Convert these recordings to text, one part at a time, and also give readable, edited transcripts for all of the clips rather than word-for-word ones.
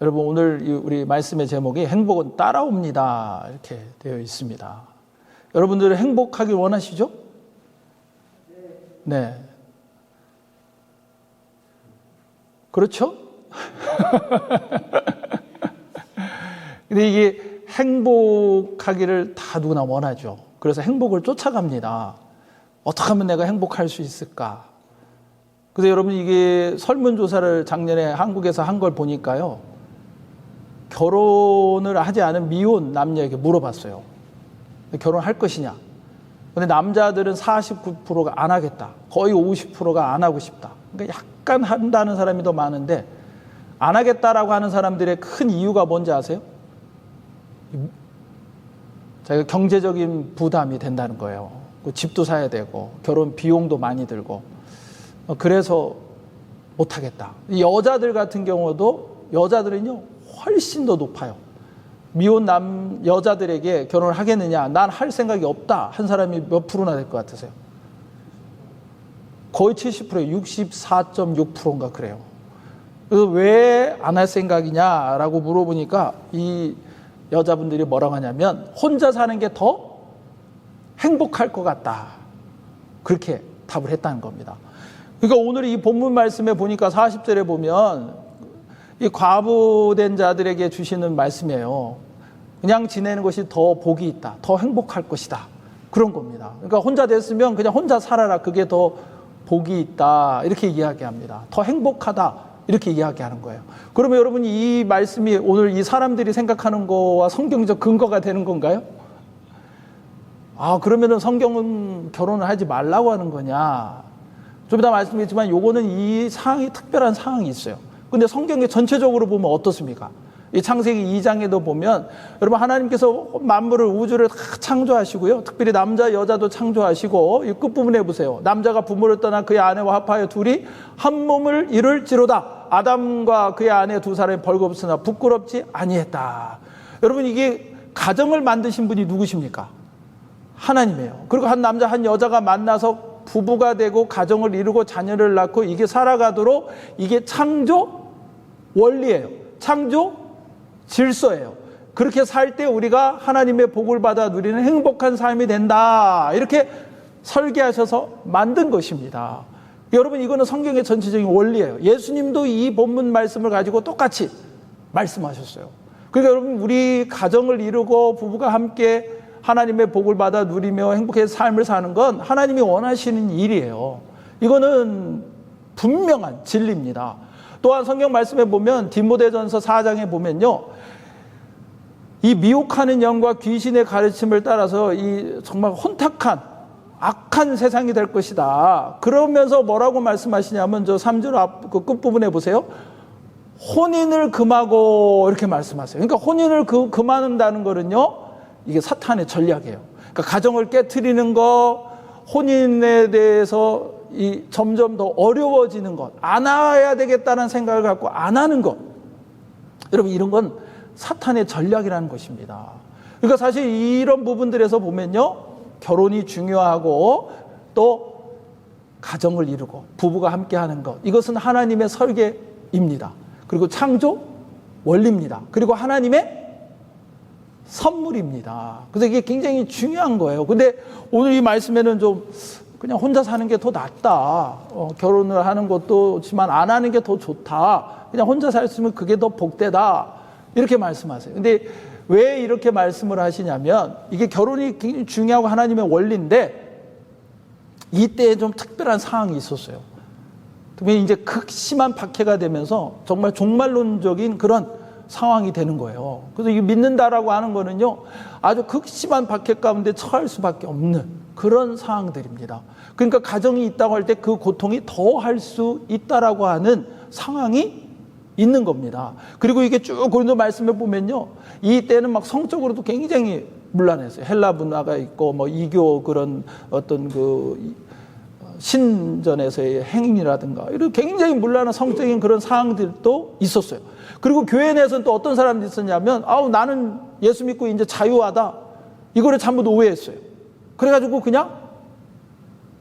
여러분, 오늘 우리 말씀의 제목이 행복은 따라옵니다 이렇게 되어 있습니다. 여러분들은 행복하길 원하시죠? 네. 그렇죠? 근데 이게 행복하기를 다 누구나 원하죠. 그래서 행복을 쫓아갑니다. 어떻게 하면 내가 행복할 수 있을까? 그래서 여러분, 이게 설문조사를 작년에 한국에서 한 걸 보니까요, 결혼을 하지 않은 미혼 남녀에게 물어봤어요. 결혼할 것이냐? 근데 남자들은 49%가 안 하겠다. 거의 50%가 안 하고 싶다. 그러니까 약간 한다는 사람이 더 많은데, 안 하겠다라고 하는 사람들의 큰 이유가 뭔지 아세요? 자기가 경제적인 부담이 된다는 거예요. 집도 사야 되고 결혼 비용도 많이 들고, 그래서 못하겠다. 여자들 같은 경우도, 여자들은요 훨씬 더 높아요. 미혼 여자들에게 결혼을 하겠느냐, 난 할 생각이 없다 한 사람이 몇 프로나 될 것 같으세요? 거의 70%예요. 64.6%인가 그래요. 그래서 왜 안 할 생각이냐라고 물어보니까 이 여자분들이 뭐라고 하냐면, 혼자 사는 게 더 행복할 것 같다, 그렇게 답을 했다는 겁니다. 그러니까 오늘 이 본문 말씀에 보니까 40절에 보면 이 과부된 자들에게 주시는 말씀이에요. 그냥 지내는 것이 더 복이 있다, 더 행복할 것이다, 그런 겁니다. 그러니까 혼자 됐으면 그냥 혼자 살아라, 그게 더 복이 있다, 이렇게 이야기합니다. 더 행복하다, 이렇게 이야기하는 거예요. 그러면 여러분, 이 말씀이 오늘 이 사람들이 생각하는 거와 성경적 근거가 되는 건가요? 그러면은 성경은 결혼을 하지 말라고 하는 거냐? 좀 이따 말씀드리겠지만 요거는 이 상황이 특별한 상황이 있어요. 근데 성경에 전체적으로 보면 어떻습니까? 이 창세기 2장에도 보면, 여러분, 하나님께서 만물을, 우주를 다 창조하시고요, 특별히 남자 여자도 창조하시고, 이 끝부분에 보세요. 남자가 부모를 떠나 그의 아내와 합하여 둘이 한 몸을 이룰지로다. 아담과 그의 아내 두 사람이 벌거벗으나 부끄럽지 아니했다. 여러분, 이게 가정을 만드신 분이 누구십니까? 하나님이에요. 그리고 한 남자 한 여자가 만나서 부부가 되고 가정을 이루고 자녀를 낳고 이게 살아가도록, 이게 창조 원리예요. 창조 질서예요. 그렇게 살 때 우리가 하나님의 복을 받아 누리는 행복한 삶이 된다, 이렇게 설계하셔서 만든 것입니다. 여러분, 이거는 성경의 전체적인 원리예요. 예수님도 이 본문 말씀을 가지고 똑같이 말씀하셨어요. 그러니까 여러분, 우리 가정을 이루고 부부가 함께 하나님의 복을 받아 누리며 행복한 삶을 사는 건 하나님이 원하시는 일이에요. 이거는 분명한 진리입니다. 또한 성경 말씀에 보면 디모데전서 4장에 보면요, 이 미혹하는 영과 귀신의 가르침을 따라서 이 정말 혼탁한 악한 세상이 될 것이다. 그러면서 뭐라고 말씀하시냐면, 저 3절 앞 그 끝부분에 보세요. 혼인을 금하고, 이렇게 말씀하세요. 그러니까 혼인을 금한다는 거는요, 이게 사탄의 전략이에요. 그러니까 가정을 깨트리는 것, 혼인에 대해서 점점 더 어려워지는 것, 안 해야 되겠다는 생각을 갖고 안 하는 것, 여러분, 이런 건 사탄의 전략이라는 것입니다. 그러니까 사실 이런 부분들에서 보면요, 결혼이 중요하고 또 가정을 이루고 부부가 함께하는 것, 이것은 하나님의 설계입니다. 그리고 창조 원리입니다. 그리고 하나님의 선물입니다. 그래서 이게 굉장히 중요한 거예요. 근데 오늘 이 말씀에는 좀 그냥 혼자 사는 게 더 낫다, 결혼을 하는 것도지만 안 하는 게 더 좋다, 그냥 혼자 살았으면 그게 더 복되다, 이렇게 말씀하세요. 근데 왜 이렇게 말씀을 하시냐면, 이게 결혼이 굉장히 중요하고 하나님의 원리인데, 이때에 좀 특별한 상황이 있었어요. 특히 이제 극심한 박해가 되면서 정말 종말론적인 그런 상황이 되는 거예요. 그래서 이게 믿는다라고 하는 거는요, 아주 극심한 박해 가운데 처할 수밖에 없는 그런 상황들입니다. 그러니까 가정이 있다고 할 때 그 고통이 더 할 수 있다라고 하는 상황이 있는 겁니다. 그리고 이게 쭉 고린도 말씀에 보면요, 이때는 막 성적으로도 굉장히 문란했어요. 헬라 문화가 있고, 뭐 이교 그런 어떤 그 신전에서의 행위라든가 이런 굉장히 문란한 성적인 그런 상황들도 있었어요. 그리고 교회 내에서는 또 어떤 사람들이 있었냐면, 나는 예수 믿고 이제 자유하다, 이거를 잘못 오해했어요. 그래가지고 그냥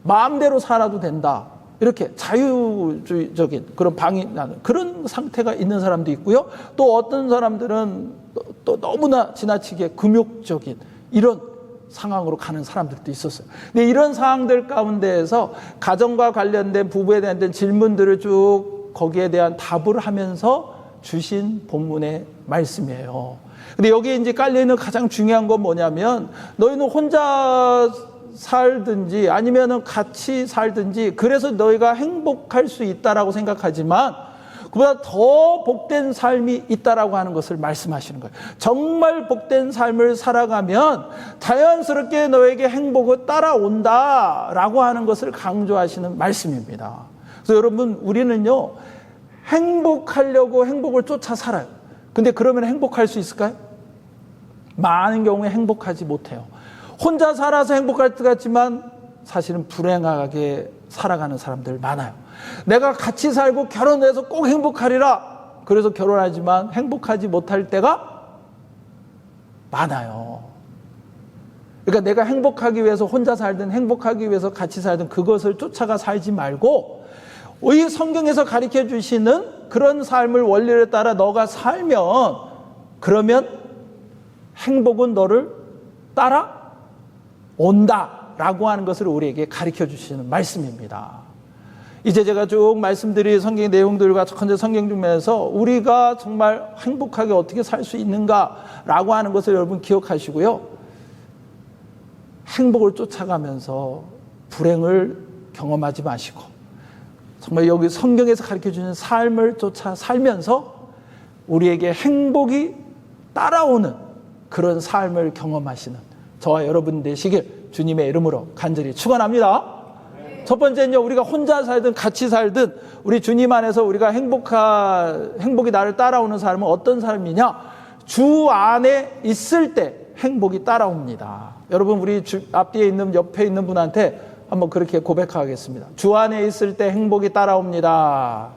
마음대로 살아도 된다, 이렇게 자유주의적인 그런 방이 나는 그런 상태가 있는 사람도 있고요. 또 어떤 사람들은 또 너무나 지나치게 금욕적인 이런 상황으로 가는 사람들도 있었어요. 근데 이런 상황들 가운데에서 가정과 관련된 부부에 대한 질문들을 쭉 거기에 대한 답을 하면서 주신 본문의 말씀이에요. 근데 여기에 이제 깔려있는 가장 중요한 건 뭐냐면 너희는 혼자 살든지 아니면은 같이 살든지 그래서 너희가 행복할 수 있다라고 생각하지만 그보다 더 복된 삶이 있다라고 하는 것을 말씀하시는 거예요. 정말 복된 삶을 살아가면 자연스럽게 너에게 행복을 따라온다라고 하는 것을 강조하시는 말씀입니다. 그래서 여러분 우리는요 행복하려고 행복을 쫓아 살아요. 근데 그러면 행복할 수 있을까요? 많은 경우에 행복하지 못해요. 혼자 살아서 행복할 것 같지만 사실은 불행하게 살아가는 사람들 많아요. 내가 같이 살고 결혼해서 꼭 행복하리라. 그래서 결혼하지만 행복하지 못할 때가 많아요. 그러니까 내가 행복하기 위해서 혼자 살든 행복하기 위해서 같이 살든 그것을 쫓아가 살지 말고 이 성경에서 가르쳐 주시는 그런 삶을 원리를 따라 너가 살면 그러면 행복은 너를 따라 온다라고 하는 것을 우리에게 가르쳐 주시는 말씀입니다. 이제 제가 쭉 말씀드린 성경의 내용들과 현재 성경 중에서 우리가 정말 행복하게 어떻게 살 수 있는가라고 하는 것을 여러분 기억하시고요. 행복을 쫓아가면서 불행을 경험하지 마시고 정말 여기 성경에서 가르쳐 주는 삶을 쫓아 살면서 우리에게 행복이 따라오는 그런 삶을 경험하시는 저와 여러분 되시길 주님의 이름으로 간절히 축원합니다. 첫 번째는요, 우리가 혼자 살든 같이 살든 우리 주님 안에서 우리가 행복이 나를 따라오는 삶은 어떤 삶이냐? 주 안에 있을 때 행복이 따라옵니다. 여러분 우리 앞뒤에 있는 옆에 있는 분한테 한번 그렇게 고백하겠습니다. 주 안에 있을 때 행복이 따라옵니다.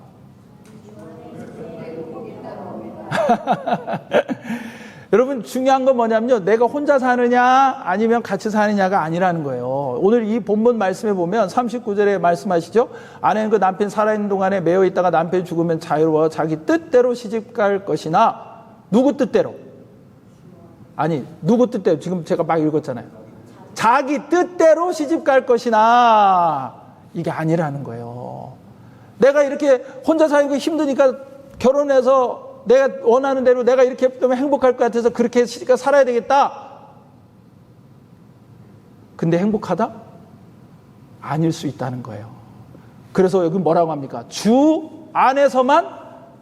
여러분 중요한 건 뭐냐면요. 내가 혼자 사느냐 아니면 같이 사느냐가 아니라는 거예요. 오늘 이 본문 말씀에 보면 39절에 말씀하시죠. 아내는 그 남편 살아있는 동안에 매여 있다가 남편이 죽으면 자유로워 자기 뜻대로 시집갈 것이나 누구 뜻대로? 아니 누구 뜻대로? 지금 제가 막 읽었잖아요. 자기 뜻대로 시집갈 것이나 이게 아니라는 거예요. 내가 이렇게 혼자 살고 힘드니까 결혼해서 내가 원하는 대로 내가 이렇게 하면 행복할 것 같아서 그렇게 살아야 되겠다. 근데 행복하다? 아닐 수 있다는 거예요. 그래서 여기 뭐라고 합니까? 주 안에서만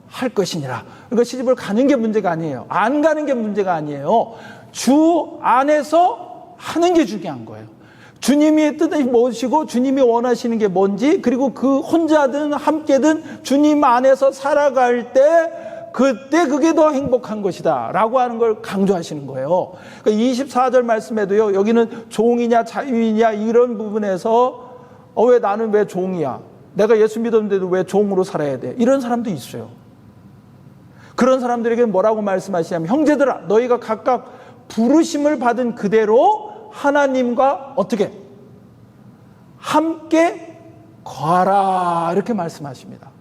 할 것이니라. 그러니까 시집을 가는 게 문제가 아니에요. 안 가는 게 문제가 아니에요. 주 안에서 하는 게 중요한 거예요. 주님의 뜻이 무엇이고 주님이 원하시는 게 뭔지 그리고 그 혼자든 함께든 주님 안에서 살아갈 때 그때 그게 더 행복한 것이다 라고 하는 걸 강조하시는 거예요. 그러니까 24절 말씀에도요, 여기는 종이냐 자유이냐 이런 부분에서 왜 나는 왜 종이야? 내가 예수 믿었는데도 왜 종으로 살아야 돼? 이런 사람도 있어요. 그런 사람들에게 뭐라고 말씀하시냐면 형제들아 너희가 각각 부르심을 받은 그대로 하나님과 어떻게? 함께 거하라 이렇게 말씀하십니다.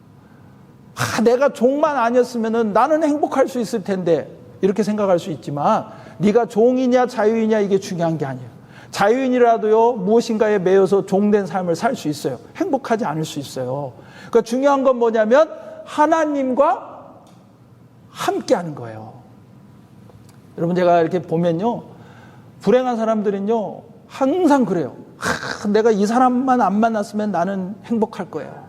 내가 종만 아니었으면 나는 행복할 수 있을 텐데 이렇게 생각할 수 있지만 네가 종이냐 자유이냐 이게 중요한 게 아니에요. 자유인이라도요 무엇인가에 매여서 종된 삶을 살 수 있어요. 행복하지 않을 수 있어요. 그러니까 중요한 건 뭐냐면 하나님과 함께하는 거예요. 여러분 제가 이렇게 보면요 불행한 사람들은요 항상 그래요. 내가 이 사람만 안 만났으면 나는 행복할 거예요.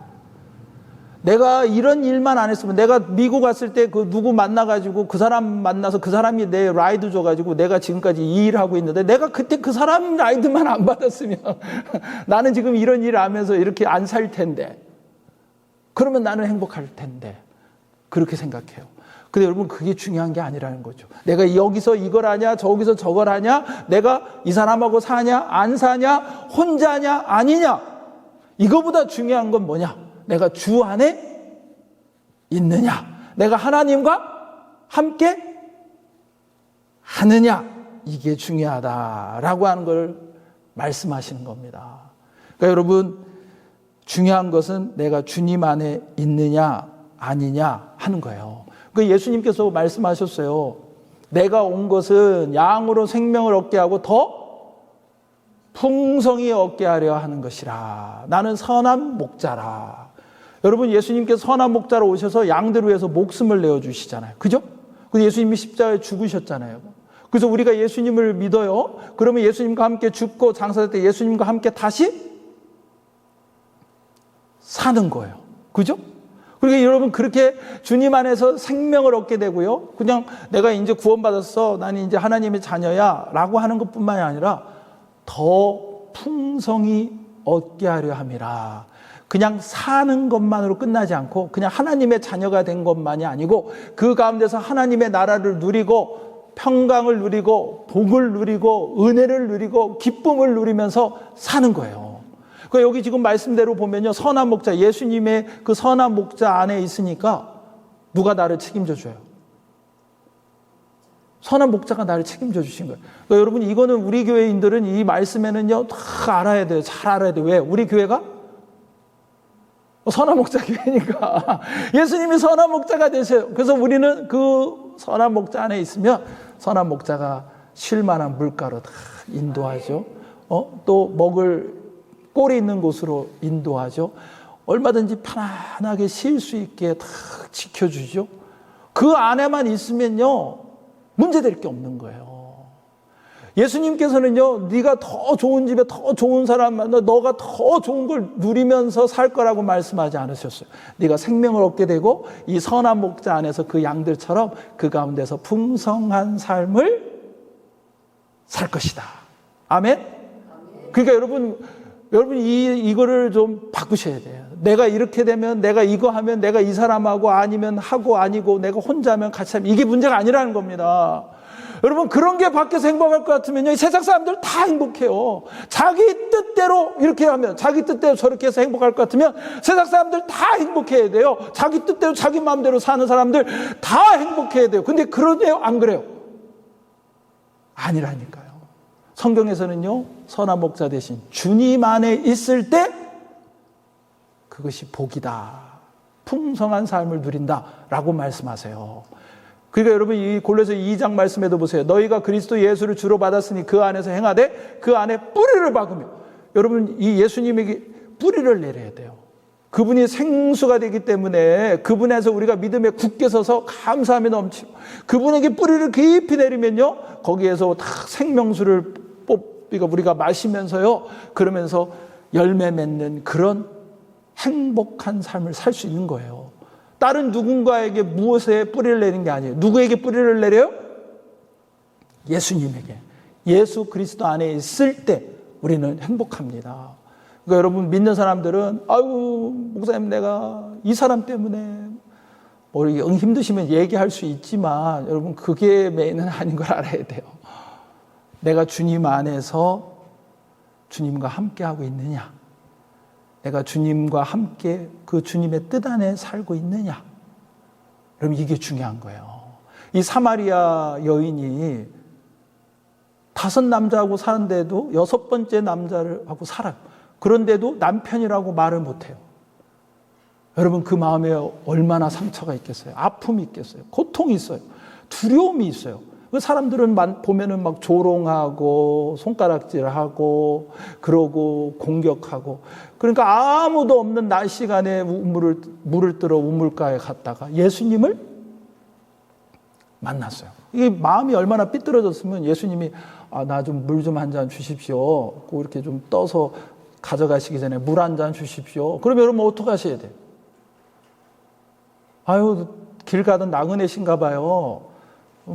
내가 이런 일만 안 했으면 내가 미국 갔을 때 그 누구 만나가지고 그 사람 만나서 그 사람이 내 라이드 줘가지고 내가 지금까지 이 일을 하고 있는데 내가 그때 그 사람 라이드만 안 받았으면 나는 지금 이런 일을 하면서 이렇게 안 살 텐데 그러면 나는 행복할 텐데 그렇게 생각해요. 근데 여러분 그게 중요한 게 아니라는 거죠. 내가 여기서 이걸 하냐 저기서 저걸 하냐 내가 이 사람하고 사냐 안 사냐 혼자냐 아니냐 이거보다 중요한 건 뭐냐 내가 주 안에 있느냐 내가 하나님과 함께 하느냐 이게 중요하다라고 하는 걸 말씀하시는 겁니다. 그러니까 여러분 중요한 것은 내가 주님 안에 있느냐 아니냐 하는 거예요. 그 예수님께서 말씀하셨어요. 내가 온 것은 양으로 생명을 얻게 하고 더 풍성히 얻게 하려 하는 것이라. 나는 선한 목자라. 여러분, 예수님께서 선한 목자로 오셔서 양들을 위해서 목숨을 내어주시잖아요. 그죠? 그래서 예수님이 십자가에 죽으셨잖아요. 그래서 우리가 예수님을 믿어요. 그러면 예수님과 함께 죽고 장사될 때 예수님과 함께 다시 사는 거예요. 그죠? 그러니까 여러분, 그렇게 주님 안에서 생명을 얻게 되고요. 그냥 내가 이제 구원받았어, 나는 이제 하나님의 자녀야 라고 하는 것뿐만이 아니라 더 풍성히 얻게 하려 함이라. 그냥 사는 것만으로 끝나지 않고 그냥 하나님의 자녀가 된 것만이 아니고 그 가운데서 하나님의 나라를 누리고 평강을 누리고 복을 누리고 은혜를 누리고 기쁨을 누리면서 사는 거예요. 그러니까 여기 지금 말씀대로 보면요, 선한 목자, 예수님의 그 선한 목자 안에 있으니까 누가 나를 책임져 줘요? 선한 목자가 나를 책임져 주신 거예요. 그러니까 여러분, 이거는 우리 교회인들은 이 말씀에는요 다 알아야 돼요. 잘 알아야 돼요. 왜? 우리 교회가 선한 목자 교회니까. 예수님이 선한 목자가 되셔요. 그래서 우리는 그 선한 목자 안에 있으면 선한 목자가 쉴 만한 물가로 다 인도하죠. 또 먹을 꼴이 있는 곳으로 인도하죠. 얼마든지 편안하게 쉴 수 있게 다 지켜주죠. 그 안에만 있으면요 문제될 게 없는 거예요. 예수님께서는요, 네가 더 좋은 집에 더 좋은 사람 만나 너가 더 좋은 걸 누리면서 살 거라고 말씀하지 않으셨어요. 네가 생명을 얻게 되고 이 선한 목자 안에서 그 양들처럼 그 가운데서 풍성한 삶을 살 것이다. 아멘? 그러니까 여러분 이거를 좀 바꾸셔야 돼요. 내가 이렇게 되면, 내가 이거 하면, 내가 이 사람하고 아니면 하고 아니고, 내가 혼자 하면 같이 하면, 이게 문제가 아니라는 겁니다. 여러분, 그런 게 밖에서 행복할 것 같으면요, 세상 사람들 다 행복해요. 자기 뜻대로 이렇게 하면, 자기 뜻대로 저렇게 해서 행복할 것 같으면 세상 사람들 다 행복해야 돼요. 자기 뜻대로 자기 마음대로 사는 사람들 다 행복해야 돼요. 근데 그러네요? 안 그래요? 아니라니까요. 성경에서는요, 선한 목자 대신 주님 안에 있을 때 그것이 복이다, 풍성한 삶을 누린다 라고 말씀하세요. 그러니까 여러분, 이 골로새 2장 말씀에도 보세요. 너희가 그리스도 예수를 주로 받았으니 그 안에서 행하되 그 안에 뿌리를 박으며. 여러분, 이 예수님에게 뿌리를 내려야 돼요. 그분이 생수가 되기 때문에 그분에서 우리가 믿음에 굳게 서서 감사함이 넘치고, 그분에게 뿌리를 깊이 내리면요 거기에서 다 생명수를 우리가 마시면서요, 그러면서 열매 맺는 그런 행복한 삶을 살 수 있는 거예요. 다른 누군가에게 무엇에 뿌리를 내리는 게 아니에요. 누구에게 뿌리를 내려요? 예수님에게. 예수 그리스도 안에 있을 때 우리는 행복합니다. 그러니까 여러분, 믿는 사람들은 아이고 목사님, 내가 이 사람 때문에 뭐 힘드시면 얘기할 수 있지만 여러분, 그게 메인은 아닌 걸 알아야 돼요. 내가 주님 안에서 주님과 함께하고 있느냐, 내가 주님과 함께 그 주님의 뜻 안에 살고 있느냐, 여러분, 이게 중요한 거예요. 이 사마리아 여인이 5 남자하고 사는데도 6번째 남자하고 살아요. 그런데도 남편이라고 말을 못해요. 여러분, 그 마음에 얼마나 상처가 있겠어요? 아픔이 있겠어요? 고통이 있어요? 두려움이 있어요? 사람들은 보면은 막 조롱하고 손가락질하고 그러고 공격하고, 그러니까 아무도 없는 낮 시간에 물을 뜨러 우물가에 갔다가 예수님을 만났어요. 이게 마음이 얼마나 삐뚤어졌으면 예수님이 나 좀 물 좀 한 잔 주십시오. 이렇게 좀 떠서 가져가시기 전에 물 한 잔 주십시오. 그러면 여러분 어떻게 하셔야 돼요? 아유, 길 가던 나그네신가 봐요.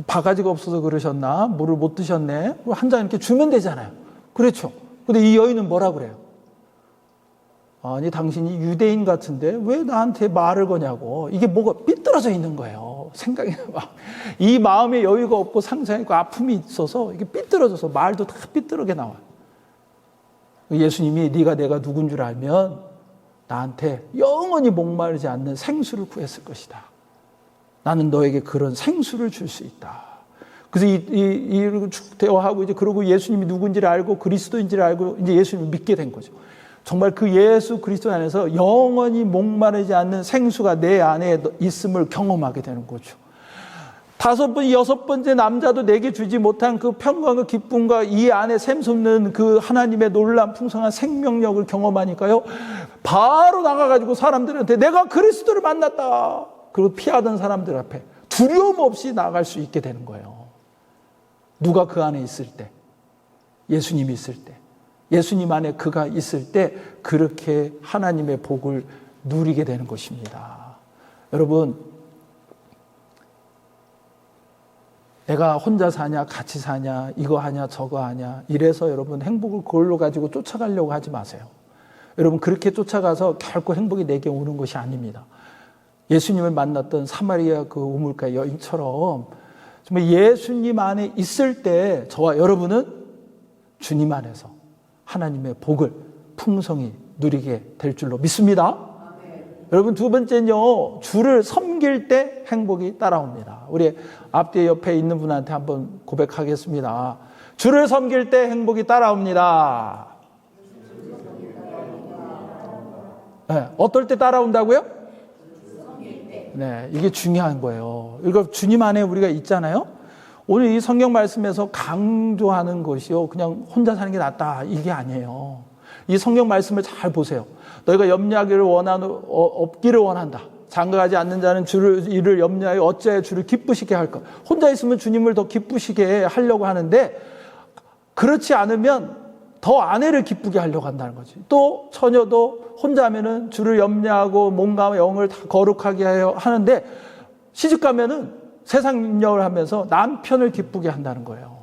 바가지가 없어서 그러셨나? 물을 못 드셨네? 한 잔 이렇게 주면 되잖아요. 그렇죠. 근데 이 여인은 뭐라 그래요? 아니, 당신이 유대인 같은데 왜 나한테 말을 거냐고. 이게 뭐가 삐뚤어져 있는 거예요. 생각이 막. 이 마음에 여유가 없고 상상이 있고 아픔이 있어서 이게 삐뚤어져서 말도 다 삐뚤게 나와요. 예수님이 네가 내가 누군 줄 알면 나한테 영원히 목마르지 않는 생수를 구했을 것이다. 나는 너에게 그런 생수를 줄 수 있다. 그래서 이 대화하고 이제 그러고 예수님이 누군지를 알고 그리스도인지를 알고 이제 예수님을 믿게 된 거죠. 정말 그 예수 그리스도 안에서 영원히 목마르지 않는 생수가 내 안에 있음을 경험하게 되는 거죠. 5번, 6번째 남자도 내게 주지 못한 그 평강과 기쁨과 이 안에 샘솟는 그 하나님의 놀라운 풍성한 생명력을 경험하니까요, 바로 나가가지고 사람들한테 내가 그리스도를 만났다. 그리고 피하던 사람들 앞에 두려움 없이 나갈 수 있게 되는 거예요. 누가 그 안에 있을 때, 예수님이 있을 때, 예수님 안에 그가 있을 때 그렇게 하나님의 복을 누리게 되는 것입니다. 여러분, 내가 혼자 사냐, 같이 사냐, 이거 하냐, 저거 하냐, 이래서 여러분 행복을 그걸로 가지고 쫓아가려고 하지 마세요. 여러분, 그렇게 쫓아가서 결코 행복이 내게 오는 것이 아닙니다. 예수님을 만났던 사마리아 그 우물가 여인처럼 정말 예수님 안에 있을 때 저와 여러분은 주님 안에서 하나님의 복을 풍성히 누리게 될 줄로 믿습니다. 여러분, 두 번째는요, 주를 섬길 때 행복이 따라옵니다. 우리 앞뒤 옆에 있는 분한테 한번 고백하겠습니다. 주를 섬길 때 행복이 따라옵니다. 네, 어떨 때 따라온다고요? 네, 이게 중요한 거예요. 이거 주님 안에 우리가 있잖아요. 오늘 이 성경 말씀에서 강조하는 것이요, 그냥 혼자 사는 게 낫다, 이게 아니에요. 이 성경 말씀을 잘 보세요. 너희가 염려하기를 없기를 원한다. 장가가지 않는 자는 이를 염려하여 어찌하여 주를 기쁘시게 할까? 혼자 있으면 주님을 더 기쁘시게 하려고 하는데, 그렇지 않으면 더 아내를 기쁘게 하려고 한다는 거지. 또 처녀도 혼자 하면은 주를 염려하고 몸과 영을 다 거룩하게 하는데, 시집 가면은 세상 염려를 하면서 남편을 기쁘게 한다는 거예요.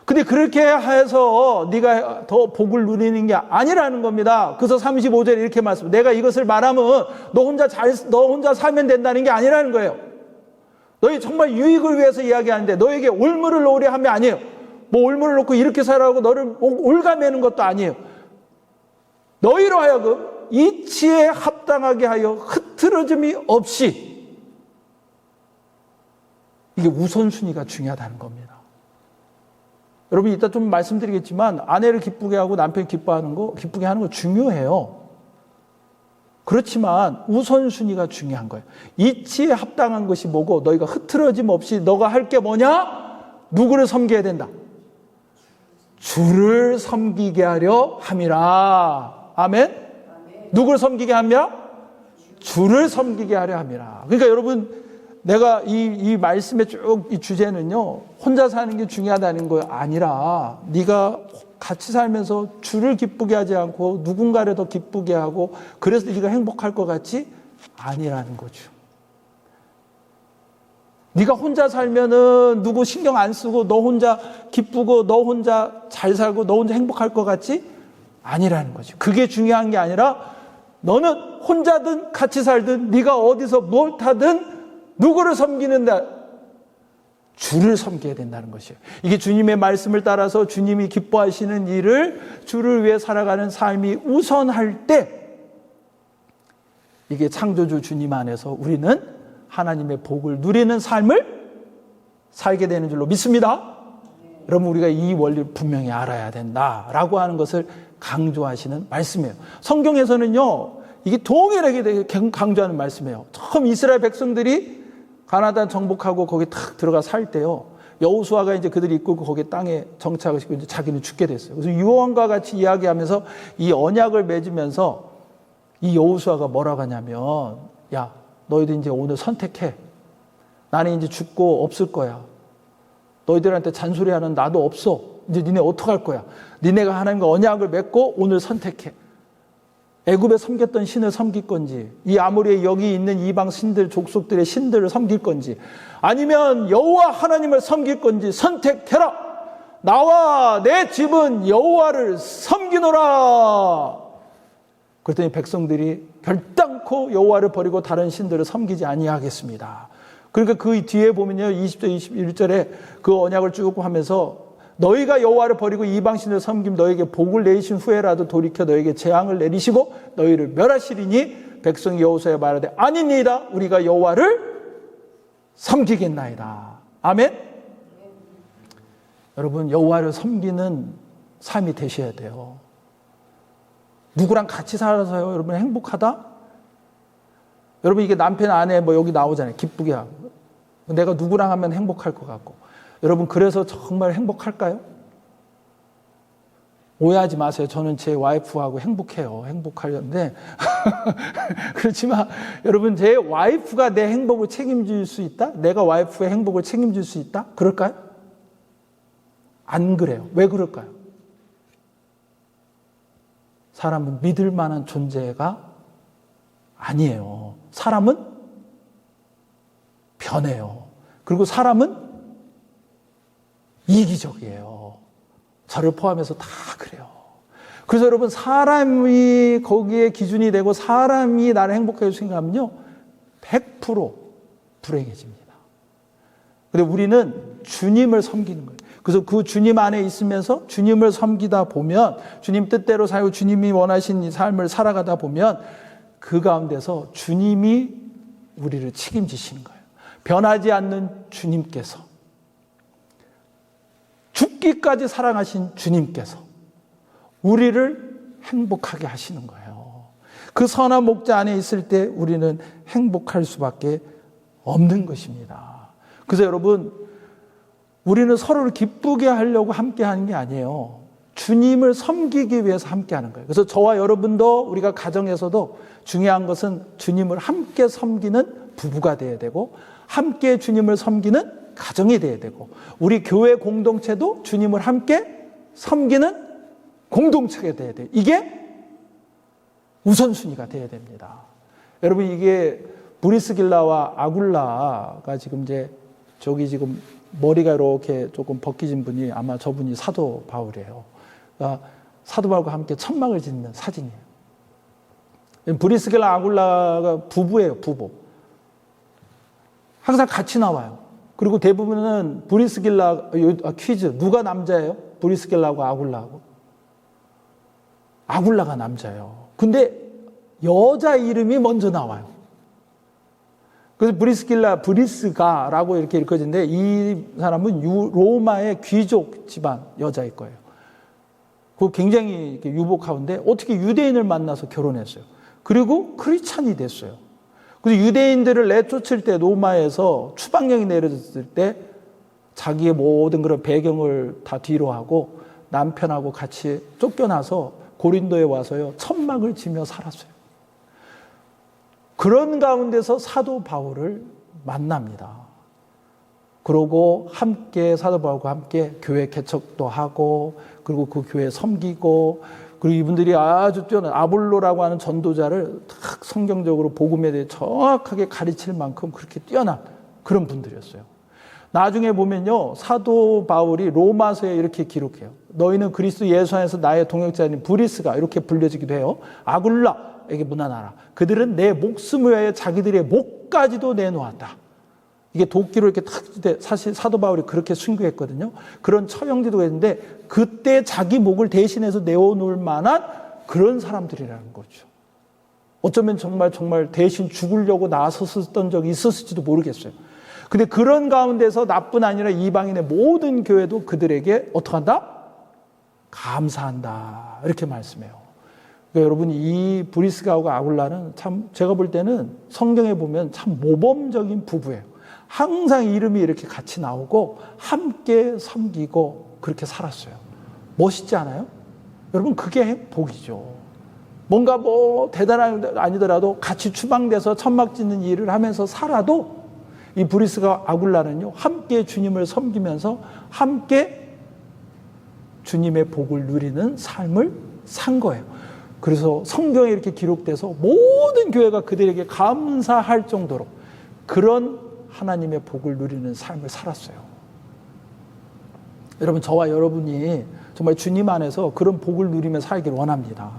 근데 그렇게 해서 네가 더 복을 누리는 게 아니라는 겁니다. 그래서 35절에 이렇게 말씀, 내가 이것을 말하면 너 혼자 살면 된다는 게 아니라는 거예요. 너희 정말 유익을 위해서 이야기하는데 너에게 올무를 놓으려 함이 아니에요. 뭐 올무를 놓고 이렇게 살아가고 너를 올가매는 것도 아니에요. 너희로 하여금 이치에 합당하게 하여 흐트러짐이 없이, 이게 우선순위가 중요하다는 겁니다. 여러분, 이따 좀 말씀드리겠지만 아내를 기쁘게 하고 남편 기쁘게 하는 거 중요해요. 그렇지만 우선순위가 중요한 거예요. 이치에 합당한 것이 뭐고, 너희가 흐트러짐 없이 너가 할 게 뭐냐? 누구를 섬겨야 된다? 주를 섬기게 하려 함이라. 아멘? 누구를 섬기게 함이라? 주를 섬기게 하려 함이라. 그러니까 여러분, 내가 이 말씀의 쭉 이 주제는요, 혼자 사는 게 중요하다는 거 아니라 네가 같이 살면서 주를 기쁘게 하지 않고 누군가를 더 기쁘게 하고 그래서 네가 행복할 것 같지? 아니라는 거죠. 네가 혼자 살면은 누구 신경 안 쓰고 너 혼자 기쁘고 너 혼자 잘 살고 너 혼자 행복할 것 같지? 아니라는 거죠. 그게 중요한 게 아니라 너는 혼자든 같이 살든 네가 어디서 뭘 타든 누구를 섬기는다? 주를 섬겨야 된다는 것이에요. 이게 주님의 말씀을 따라서 주님이 기뻐하시는 일을, 주를 위해 살아가는 삶이 우선할 때, 이게 창조주 주님 안에서 우리는 하나님의 복을 누리는 삶을 살게 되는 줄로 믿습니다. 여러분, 우리가 이 원리를 분명히 알아야 된다라고 하는 것을 강조하시는 말씀이에요. 성경에서는요, 이게 동일하게 강조하는 말씀이에요. 처음 이스라엘 백성들이 가나안 정복하고 거기 탁 들어가 살 때요, 여호수아가 이제 그들이 이끌고 거기 땅에 정착을 시키고 이제 자기는 죽게 됐어요. 그래서 유언과 같이 이야기하면서 이 언약을 맺으면서 이 여호수아가 뭐라고 하냐면, 야, 너희들 이제 오늘 선택해. 나는 이제 죽고 없을 거야. 너희들한테 잔소리하는 나도 없어. 이제 니네 어떡할 거야? 니네가 하나님과 언약을 맺고 오늘 선택해. 애굽에 섬겼던 신을 섬길 건지, 이 아모리에 여기 있는 이방 신들, 족속들의 신들을 섬길 건지, 아니면 여호와 하나님을 섬길 건지 선택해라. 나와 내 집은 여호와를 섬기노라. 그랬더니 백성들이 결단코 여호와를 버리고 다른 신들을 섬기지 아니하겠습니다. 그러니까 그 뒤에 보면요, 20절 21절에 그 언약을 쭉 하면서 너희가 여호와를 버리고 이방신을 섬김 너에게 복을 내리신 후에라도 돌이켜 너에게 재앙을 내리시고 너희를 멸하시리니 백성이 여호수아에 말하되 아니니이다. 우리가 여호와를 섬기겠나이다. 아멘. 여러분, 여호와를 섬기는 삶이 되셔야 돼요. 누구랑 같이 살아서요, 여러분 행복하다? 여러분 이게 남편 아내 뭐 여기 나오잖아요. 기쁘게 하고. 내가 누구랑 하면 행복할 것 같고. 여러분 그래서 정말 행복할까요? 오해하지 마세요. 저는 제 와이프하고 행복해요. 행복하려는데 그렇지만 여러분 제 와이프가 내 행복을 책임질 수 있다? 내가 와이프의 행복을 책임질 수 있다? 그럴까요? 안 그래요. 왜 그럴까요? 사람은 믿을 만한 존재가 아니에요. 사람은 변해요. 그리고 사람은 이기적이에요. 저를 포함해서 다 그래요. 그래서 여러분 사람이 거기에 기준이 되고 사람이 나를 행복하게 생각하면요 100% 불행해집니다. 근데 우리는 주님을 섬기는 거예요. 그래서 그 주님 안에 있으면서 주님을 섬기다 보면 주님 뜻대로 살고 주님이 원하신 이 삶을 살아가다 보면 그 가운데서 주님이 우리를 책임지시는 거예요. 변하지 않는 주님께서 죽기까지 사랑하신 주님께서 우리를 행복하게 하시는 거예요. 그 선한 목자 안에 있을 때 우리는 행복할 수밖에 없는 것입니다. 그래서 여러분 우리는 서로를 기쁘게 하려고 함께 하는 게 아니에요. 주님을 섬기기 위해서 함께 하는 거예요. 그래서 저와 여러분도 우리가 가정에서도 중요한 것은 주님을 함께 섬기는 부부가 되어야 되고 함께 주님을 섬기는 가정이 되어야 되고 우리 교회 공동체도 주님을 함께 섬기는 공동체가 되어야 돼요. 이게 우선순위가 되어야 됩니다. 여러분 이게 브리스길라와 아굴라가 지금 저기 지금 머리가 이렇게 조금 벗기진 분이 아마 저분이 사도 바울이에요. 그러니까 사도 바울과 함께 천막을 짓는 사진이에요. 브리스길라 아굴라가 부부예요, 부부. 항상 같이 나와요. 그리고 대부분은 브리스길라, 퀴즈. 누가 남자예요? 브리스길라하고 아굴라하고. 아굴라가 남자예요. 근데 여자 이름이 먼저 나와요. 그래서 브리스가라고 이렇게 읽어지는데 이 사람은 로마의 귀족 집안 여자일 거예요. 그거 굉장히 유복하는데 어떻게 유대인을 만나서 결혼했어요. 그리고 크리스찬이 됐어요. 그래서 유대인들을 내쫓을 때 로마에서 추방령이 내려졌을 때 자기의 모든 그런 배경을 다 뒤로 하고 남편하고 같이 쫓겨나서 고린도에 와서요 천막을 지며 살았어요. 그런 가운데서 사도 바울을 만납니다. 그러고 함께 사도 바울과 함께 교회 개척도 하고 그리고 그 교회 섬기고 그리고 이분들이 아주 뛰어난 아볼로라고 하는 전도자를 딱 성경적으로 복음에 대해 정확하게 가르칠 만큼 그렇게 뛰어난 그런 분들이었어요. 나중에 보면요 사도 바울이 로마서에 이렇게 기록해요. 너희는 그리스도 예수 안에서 나의 동역자인 브리스가 이렇게 불려지기도 해요. 아굴라에게 문안하라. 그들은 내 목숨을 위하여 자기들의 목까지도 내놓았다. 이게 도끼로 이렇게 탁 사실 사도 바울이 그렇게 순교했거든요. 그런 처형들도 했는데 그때 자기 목을 대신해서 내어놓을 만한 그런 사람들이라는 거죠. 어쩌면 정말 대신 죽으려고 나섰던 적이 있었을지도 모르겠어요. 근데 그런 가운데서 나뿐 아니라 이방인의 모든 교회도 그들에게 어떻게 한다? 감사한다. 이렇게 말씀해요. 그러니까 여러분 이 브리스가하고 아굴라는 참 제가 볼 때는 성경에 보면 참 모범적인 부부예요. 항상 이름이 이렇게 같이 나오고 함께 섬기고 그렇게 살았어요. 멋있지 않아요? 여러분 그게 복이죠. 뭔가 뭐 대단한 게 아니더라도 같이 추방돼서 천막 짓는 일을 하면서 살아도 이 브리스가 아굴라는요 함께 주님을 섬기면서 함께 주님의 복을 누리는 삶을 산 거예요. 그래서 성경에 이렇게 기록돼서 모든 교회가 그들에게 감사할 정도로 그런 하나님의 복을 누리는 삶을 살았어요. 여러분 저와 여러분이 정말 주님 안에서 그런 복을 누리며 살기를 원합니다.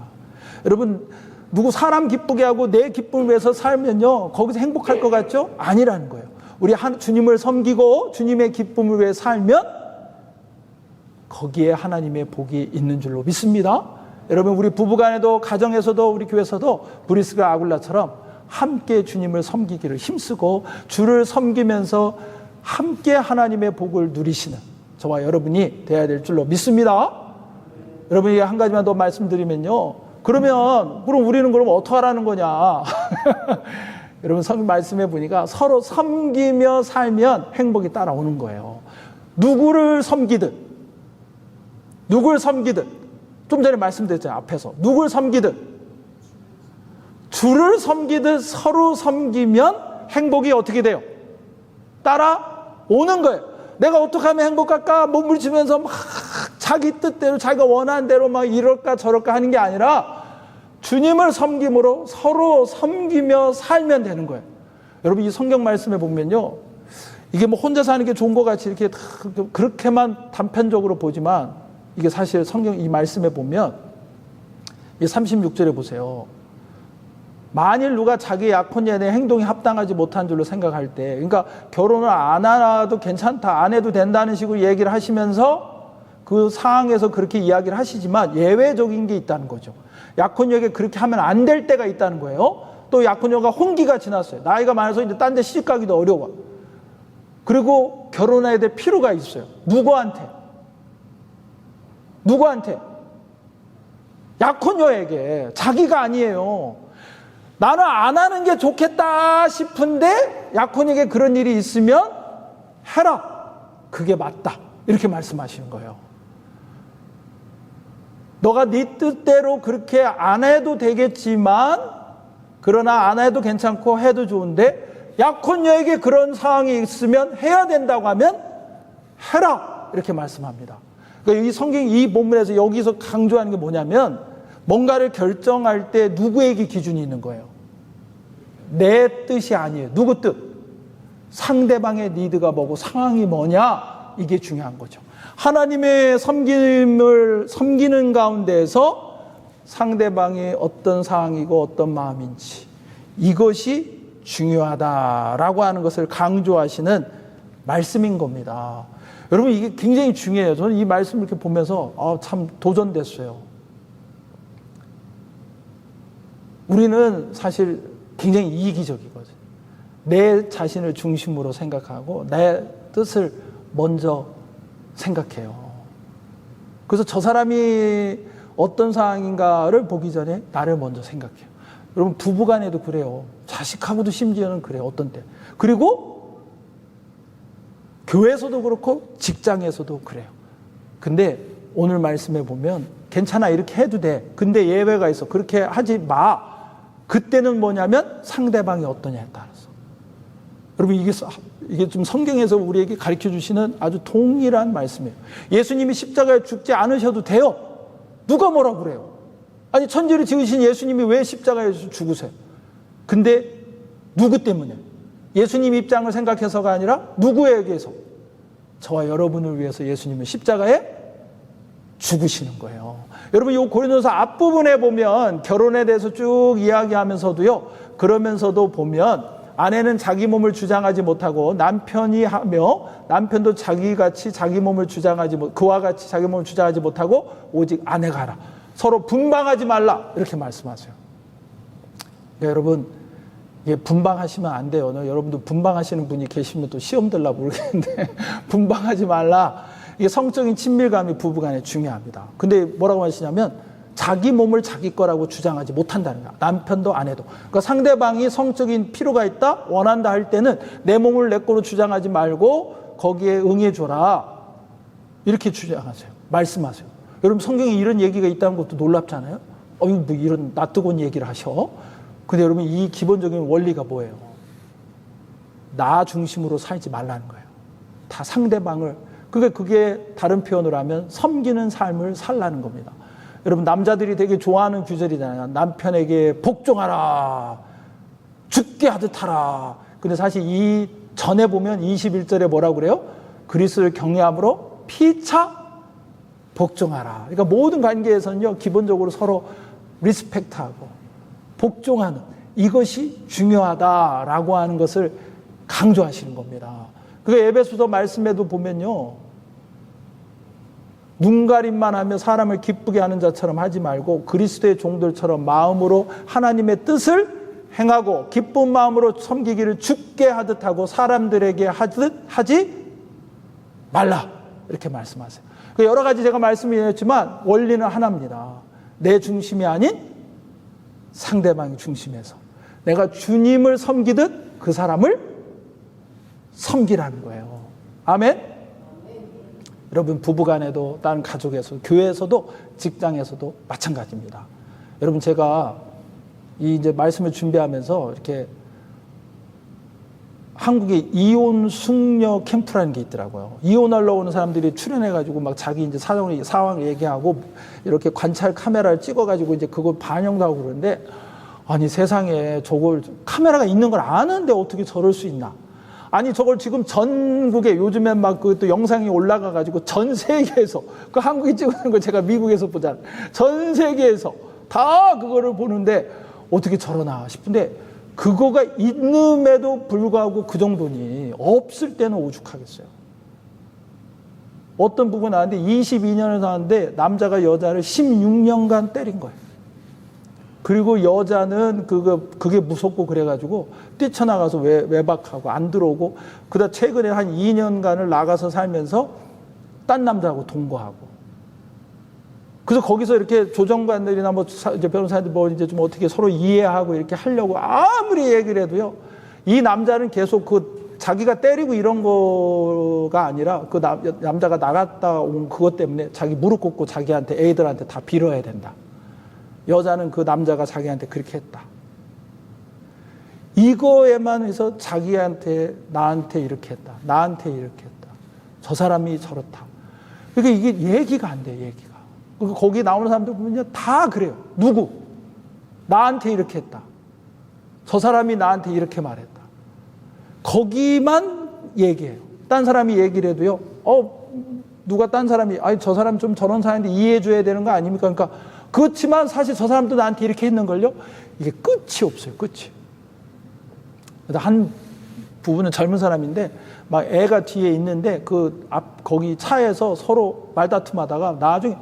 여러분 누구 사람 기쁘게 하고 내 기쁨을 위해서 살면요 거기서 행복할 것 같죠? 아니라는 거예요. 우리 주님을 섬기고 주님의 기쁨을 위해 살면 거기에 하나님의 복이 있는 줄로 믿습니다. 여러분 우리 부부간에도 가정에서도 우리 교회에서도 브리스가 아굴라처럼 함께 주님을 섬기기를 힘쓰고 주를 섬기면서 함께 하나님의 복을 누리시는 저와 여러분이 되어야 될 줄로 믿습니다. 여러분이 한 가지만 더 말씀드리면요. 그럼 우리는 어떻게 하라는 거냐? 여러분 성경 말씀해 보니까 서로 섬기며 살면 행복이 따라오는 거예요. 누구를 섬기든 좀 전에 말씀드렸잖아요. 앞에서 누구를 섬기든 주를 섬기듯 서로 섬기면 행복이 어떻게 돼요? 따라오는 거예요. 내가 어떻게 하면 행복할까? 몸을 치면서 막 자기 뜻대로 자기가 원하는 대로 막 이럴까 저럴까 하는 게 아니라 주님을 섬김으로 서로 섬기며 살면 되는 거예요. 여러분 이 성경 말씀에 보면요, 이게 혼자 사는 게 좋은 것 같이 이렇게 그렇게만 단편적으로 보지만 이게 사실 성경 이 말씀에 보면 이 36절에 보세요. 만일 누가 자기의 약혼녀에 대한 행동이 합당하지 못한 줄로 생각할 때, 그러니까 결혼을 안 하나도 괜찮다, 안 해도 된다는 식으로 얘기를 하시면서 그 상황에서 그렇게 이야기를 하시지만 예외적인 게 있다는 거죠. 약혼녀에게 그렇게 하면 안 될 때가 있다는 거예요. 또 약혼녀가 혼기가 지났어요. 나이가 많아서 이제 딴 데 시집가기도 어려워. 그리고 결혼해야 될 필요가 있어요. 누구한테? 약혼녀에게. 자기가 아니에요. 나는 안 하는 게 좋겠다 싶은데 약혼에게 그런 일이 있으면 해라. 그게 맞다. 이렇게 말씀하시는 거예요. 너가 네 뜻대로 그렇게 안 해도 되겠지만, 그러나 안 해도 괜찮고 해도 좋은데 약혼녀에게 그런 상황이 있으면 해야 된다고 하면 해라. 이렇게 말씀합니다. 그러니까 이 성경 이 본문에서 여기서 강조하는 게 뭐냐면, 뭔가를 결정할 때 누구에게 기준이 있는 거예요? 내 뜻이 아니에요. 누구 뜻? 상대방의 니드가 뭐고 상황이 뭐냐? 이게 중요한 거죠. 하나님의 섬기는 가운데에서 상대방이 어떤 상황이고 어떤 마음인지, 이것이 중요하다라고 하는 것을 강조하시는 말씀인 겁니다. 여러분 이게 굉장히 중요해요. 저는 이 말씀을 이렇게 보면서 참 도전됐어요. 우리는 사실 굉장히 이기적이거든요. 내 자신을 중심으로 생각하고 내 뜻을 먼저 생각해요. 그래서 저 사람이 어떤 상황인가를 보기 전에 나를 먼저 생각해요. 여러분 부부간에도 그래요. 자식하고도 심지어는 그래요. 어떤 때. 그리고 교회에서도 그렇고 직장에서도 그래요. 근데 오늘 말씀에 보면 괜찮아 이렇게 해도 돼. 근데 예외가 있어. 그렇게 하지 마. 그때는 뭐냐면 상대방이 어떠냐에 따라서. 여러분 이게 좀 성경에서 우리에게 가르쳐 주시는 아주 동일한 말씀이에요. 예수님이 십자가에 죽지 않으셔도 돼요. 누가 뭐라 그래요? 아니 천지를 지으신 예수님이 왜 십자가에서 죽으세요? 근데 누구 때문에? 예수님 입장을 생각해서가 아니라 누구에게서? 저와 여러분을 위해서 예수님은 십자가에 죽으시는 거예요. 여러분 이 고린도서 앞부분에 보면 결혼에 대해서 쭉 이야기하면서도요, 그러면서도 보면 아내는 자기 몸을 주장하지 못하고 남편이 하며 남편도 자기같이 자기 몸을 주장하지 못, 그와 같이 자기 몸을 주장하지 못하고 오직 아내가 하라. 서로 분방하지 말라. 이렇게 말씀하세요. 그러니까 여러분 이게 분방하시면 안 돼요. 여러분도 분방하시는 분이 계시면 또 시험 들라 모르겠는데 분방하지 말라. 이게 성적인 친밀감이 부부간에 중요합니다. 근데 뭐라고 하시냐면 자기 몸을 자기 거라고 주장하지 못한다는 거야. 남편도 아내도. 그러니까 상대방이 성적인 필요가 있다, 원한다 할 때는 내 몸을 내 거로 주장하지 말고 거기에 응해줘라. 이렇게 주장하세요. 말씀하세요. 여러분 성경에 이런 얘기가 있다는 것도 놀랍잖아요. 뭐 이런 낯뜨거운 얘기를 하셔. 근데 여러분 이 기본적인 원리가 뭐예요? 나 중심으로 살지 말라는 거예요. 다 상대방을. 그러니까 그게 다른 표현으로 하면 섬기는 삶을 살라는 겁니다. 여러분 남자들이 되게 좋아하는 구절이잖아요. 남편에게 복종하라. 죽게 하듯 하라. 근데 사실 이 전에 보면 21절에 뭐라고 그래요? 그리스도를 경외함으로 피차 복종하라. 그러니까 모든 관계에서는요, 기본적으로 서로 리스펙트하고 복종하는 이것이 중요하다라고 하는 것을 강조하시는 겁니다. 그러니까 에베소서 말씀에도 보면요, 눈가림만 하며 사람을 기쁘게 하는 자처럼 하지 말고 그리스도의 종들처럼 마음으로 하나님의 뜻을 행하고 기쁜 마음으로 섬기기를 주께 하듯 하고 사람들에게 하지 말라. 이렇게 말씀하세요. 여러 가지 제가 말씀드렸지만 원리는 하나입니다. 내 중심이 아닌 상대방이 중심에서 내가 주님을 섬기듯 그 사람을 섬기라는 거예요. 아멘? 여러분, 부부간에도, 다른 가족에서도, 교회에서도, 직장에서도 마찬가지입니다. 여러분, 제가 이제 말씀을 준비하면서 이렇게 한국에 이혼 숙녀 캠프라는 게 있더라고요. 이혼하러 오는 사람들이 출연해가지고 막 자기 이제 상황을 얘기하고 이렇게 관찰 카메라를 찍어가지고 이제 그걸 반영도 하고 그러는데, 아니 세상에 저걸 카메라가 있는 걸 아는데 어떻게 저럴 수 있나? 아니 저걸 지금 전국에 요즘엔 막 그 또 영상이 올라가가지고 전 세계에서 그 한국이 찍는 거 제가 미국에서 보잖아요. 전 세계에서 다 그거를 보는데 어떻게 저러나 싶은데, 그거가 있음에도 불구하고 그 정도니 없을 때는 오죽하겠어요. 어떤 부분 나왔는데 22년을 사는데 남자가 여자를 16년간 때린 거예요. 그리고 여자는 그게 무섭고 그래가지고 뛰쳐나가서 외박하고 안 들어오고, 그다음 최근에 한 2년간을 나가서 살면서 딴 남자하고 동거하고. 그래서 거기서 이렇게 조정관들이나 뭐 이제 변호사들 뭐 이제 좀 어떻게 서로 이해하고 이렇게 하려고 아무리 얘기를 해도요, 이 남자는 계속 그 자기가 때리고 이런 거가 아니라 그 남자가 나갔다 온 그것 때문에 자기 무릎 꿇고 자기한테, 애들한테 다 빌어야 된다. 여자는 그 남자가 자기한테 그렇게 했다. 이거에만 해서 자기한테, 나한테 이렇게 했다. 나한테 이렇게 했다. 저 사람이 저렇다. 그러니까 이게 얘기가 안 돼요, 얘기가. 거기 나오는 사람들 보면요, 다 그래요. 누구? 나한테 이렇게 했다. 저 사람이 나한테 이렇게 말했다. 거기만 얘기해요. 딴 사람이 얘기를 해도요, 누가 딴 사람이, 아니, 저 사람 좀 저런 사람인데 이해해줘야 되는 거 아닙니까? 그러니까, 그렇지만 사실 저 사람도 나한테 이렇게 했는걸요? 이게 끝이 없어요, 끝이. 한 부부는 젊은 사람인데, 막 애가 뒤에 있는데, 거기 차에서 서로 말다툼하다가 나중에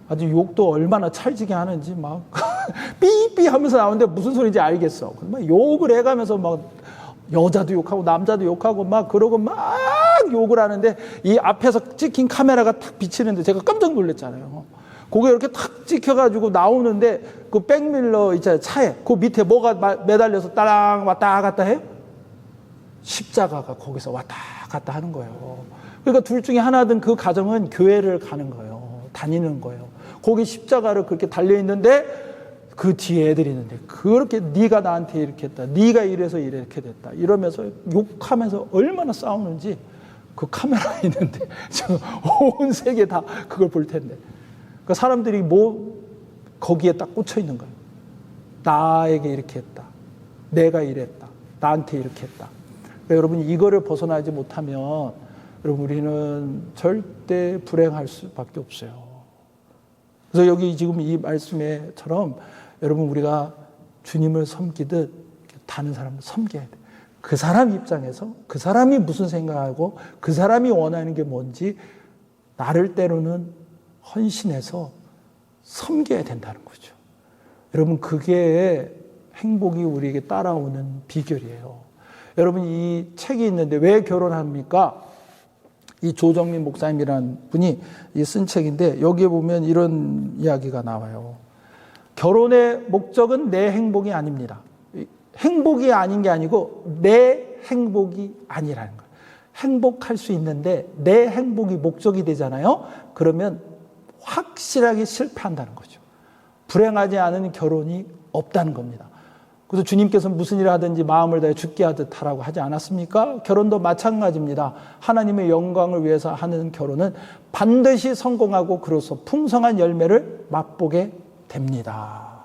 아주 욕도 얼마나 찰지게 하는지 막 삐삐 하면서 나오는데 무슨 소리인지 알겠어. 막 욕을 해가면서 막 여자도 욕하고 남자도 욕하고 막 그러고 막 욕을 하는데, 이 앞에서 찍힌 카메라가 탁 비치는데 제가 깜짝 놀랐잖아요. 그게 이렇게 탁 찍혀가지고 나오는데 그 백밀러 있잖아요, 차에. 그 밑에 뭐가 매달려서 따랑 왔다 갔다 해요? 십자가가 거기서 왔다 갔다 하는 거예요. 그러니까 둘 중에 하나든 그 가정은 교회를 가는 거예요. 다니는 거예요. 거기 십자가를 그렇게 달려있는데 그 뒤에 애들이 있는데 그렇게 네가 나한테 이렇게 했다. 네가 이래서 이렇게 됐다. 이러면서 욕하면서 얼마나 싸우는지 그 카메라가 있는데 온 세계 다 그걸 볼 텐데. 그러니까 사람들이 거기에 딱 꽂혀 있는 거예요. 나에게 이렇게 했다. 내가 이랬다. 나한테 이렇게 했다. 그러니까 여러분, 이거를 벗어나지 못하면 여러분, 우리는 절대 불행할 수밖에 없어요. 그래서 여기 지금 이 말씀에처럼 여러분, 우리가 주님을 섬기듯 다른 사람을 섬겨야 돼. 그 사람 입장에서 그 사람이 무슨 생각하고 그 사람이 원하는 게 뭔지 나를 때로는 헌신해서 섬겨야 된다는 거죠. 여러분, 그게 행복이 우리에게 따라오는 비결이에요. 여러분, 이 책이 있는데 왜 결혼합니까? 이 조정민 목사님이라는 분이 쓴 책인데, 여기에 보면 이런 이야기가 나와요. 결혼의 목적은 내 행복이 아닙니다. 행복이 아닌 게 아니고 내 행복이 아니라는 거예요. 행복할 수 있는데 내 행복이 목적이 되잖아요. 그러면 확실하게 실패한다는 거죠. 불행하지 않은 결혼이 없다는 겁니다. 그래서 주님께서는 무슨 일을 하든지 마음을 다해 죽게 하듯 하라고 하지 않았습니까? 결혼도 마찬가지입니다. 하나님의 영광을 위해서 하는 결혼은 반드시 성공하고 그로써 풍성한 열매를 맛보게 됩니다.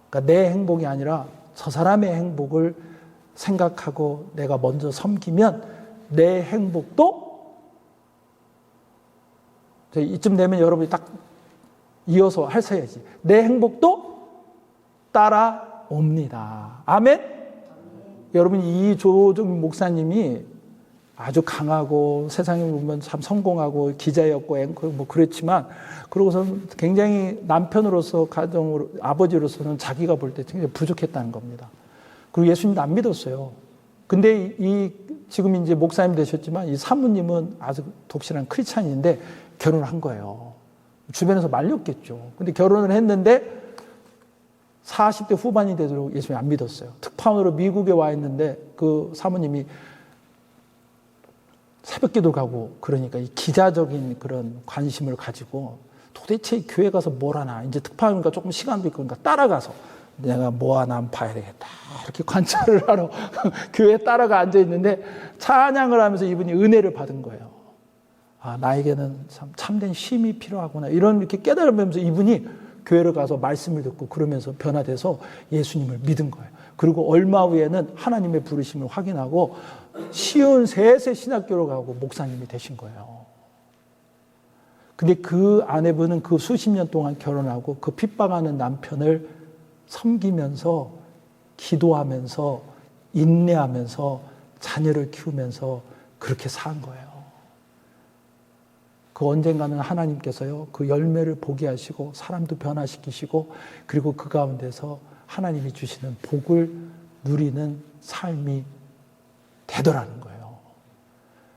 그러니까 내 행복이 아니라 저 사람의 행복을 생각하고 내가 먼저 섬기면 내 행복도, 이쯤 되면 여러분이 딱 이어서 하셔야지, 내 행복도 따라옵니다. 아멘? 여러분, 이 조정민 목사님이 아주 강하고 세상에 보면 참 성공하고 기자였고 앵커 뭐 그랬지만, 그러고서 굉장히 남편으로서, 가정으로, 아버지로서는 자기가 볼 때 굉장히 부족했다는 겁니다. 그리고 예수님도 안 믿었어요. 근데 지금 이제 목사님 되셨지만 이 사모님은 아주 독실한 크리스찬인데 결혼을 한 거예요. 주변에서 말렸겠죠. 근데 결혼을 했는데 40대 후반이 되도록 예수님 안 믿었어요. 특파원으로 미국에 와 있는데 그 사모님이 새벽기도 가고 그러니까 이 기자적인 그런 관심을 가지고 도대체 교회 가서 뭘 하나. 이제 특파원이니까 조금 시간도 있고 그러니까 따라가서 내가 뭐 하나 한번 봐야 되겠다. 이렇게 관찰을 하러 교회에 따라가 앉아있는데 찬양을 하면서 이분이 은혜를 받은 거예요. 아, 나에게는 참된 쉼이 필요하구나. 이렇게 깨달으면서 이분이 교회를 가서 말씀을 듣고 그러면서 변화돼서 예수님을 믿은 거예요. 그리고 얼마 후에는 하나님의 부르심을 확인하고 쉬운 셋의 신학교로 가고 목사님이 되신 거예요. 근데 그 아내분은 그 수십 년 동안 결혼하고 그 핍박하는 남편을 섬기면서 기도하면서 인내하면서 자녀를 키우면서 그렇게 산 거예요. 그 언젠가는 하나님께서요, 그 열매를 보게 하시고 사람도 변화시키시고 그리고 그 가운데서 하나님이 주시는 복을 누리는 삶이 되더라는 거예요.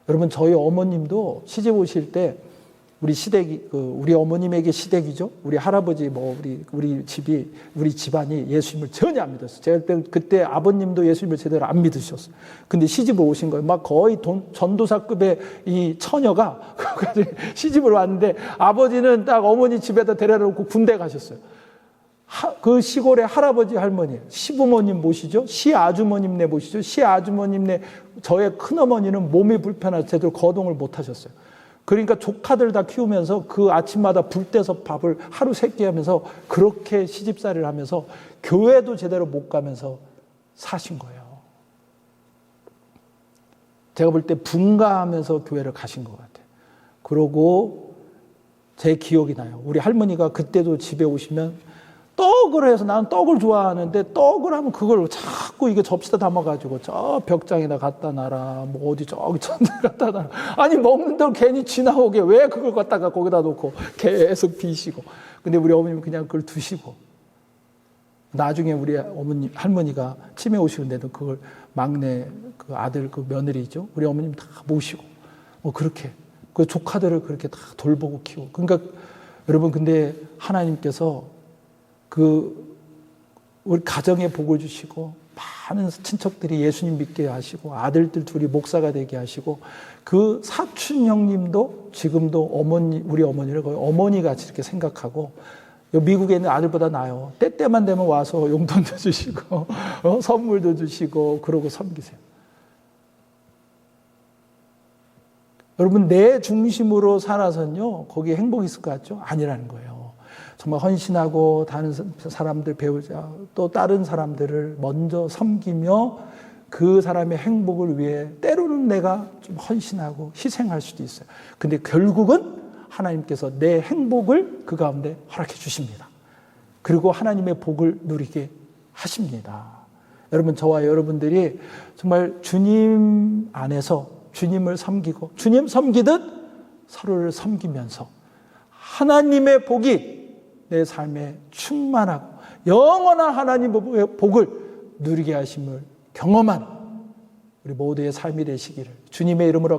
여러분, 저희 어머님도 시집 오실 때 우리 시댁이, 우리 어머님에게 시댁이죠. 우리 할아버지, 우리 집안이 예수님을 전혀 안 믿었어요. 제가 그때 아버님도 예수님을 제대로 안 믿으셨어요. 근데 시집을 오신 거예요. 막 거의 전도사급의 이 처녀가 시집을 왔는데 아버지는 딱 어머니 집에다 데려다 놓고 군대 가셨어요. 그 시골의 할아버지, 할머니, 시부모님 모시죠. 시아주머님네 모시죠. 시아주머님네 저의 큰어머니는 몸이 불편해서 제대로 거동을 못 하셨어요. 그러니까 조카들 다 키우면서 그 아침마다 불 떼서 밥을 하루 세 끼 하면서 그렇게 시집살이를 하면서 교회도 제대로 못 가면서 사신 거예요. 제가 볼 때 분가하면서 교회를 가신 것 같아요. 그러고 제 기억이 나요. 우리 할머니가 그때도 집에 오시면 떡을 해서 나는 떡을 좋아하는데 떡을 하면 그걸 자꾸 이게 접시에 담아가지고 저 벽장에다 갖다 놔라. 뭐 어디 저기 천장에 갖다 놔라. 아니 먹는 걸 괜히 지나오게 왜 그걸 갖다가 거기다 놓고 계속 비시고. 근데 우리 어머님은 그냥 그걸 두시고. 나중에 우리 어머니, 할머니가 치매 오시는데도 그걸 막내 그 아들 그 며느리죠. 우리 어머님 다 모시고. 뭐 그렇게. 그 조카들을 그렇게 다 돌보고 키우고. 그러니까 여러분 근데 하나님께서 우리 가정에 복을 주시고 많은 친척들이 예수님 믿게 하시고 아들들 둘이 목사가 되게 하시고 그 사촌 형님도 지금도 우리 어머니를 거의 어머니같이 이렇게 생각하고 미국에 있는 아들보다 나아요. 때때만 되면 와서 용돈도 주시고 선물도 주시고 그러고 섬기세요. 여러분 내 중심으로 살아서는요 거기에 행복이 있을 것 같죠? 아니라는 거예요. 정말 헌신하고 다른 사람들 배우자 또 다른 사람들을 먼저 섬기며 그 사람의 행복을 위해 때로는 내가 좀 헌신하고 희생할 수도 있어요. 근데 결국은 하나님께서 내 행복을 그 가운데 허락해 주십니다. 그리고 하나님의 복을 누리게 하십니다. 여러분 저와 여러분들이 정말 주님 안에서 주님을 섬기고 주님 섬기듯 서로를 섬기면서 하나님의 복이 내 삶에 충만하고 영원한 하나님의 복을 누리게 하심을 경험한 우리 모두의 삶이 되시기를 주님의 이름으로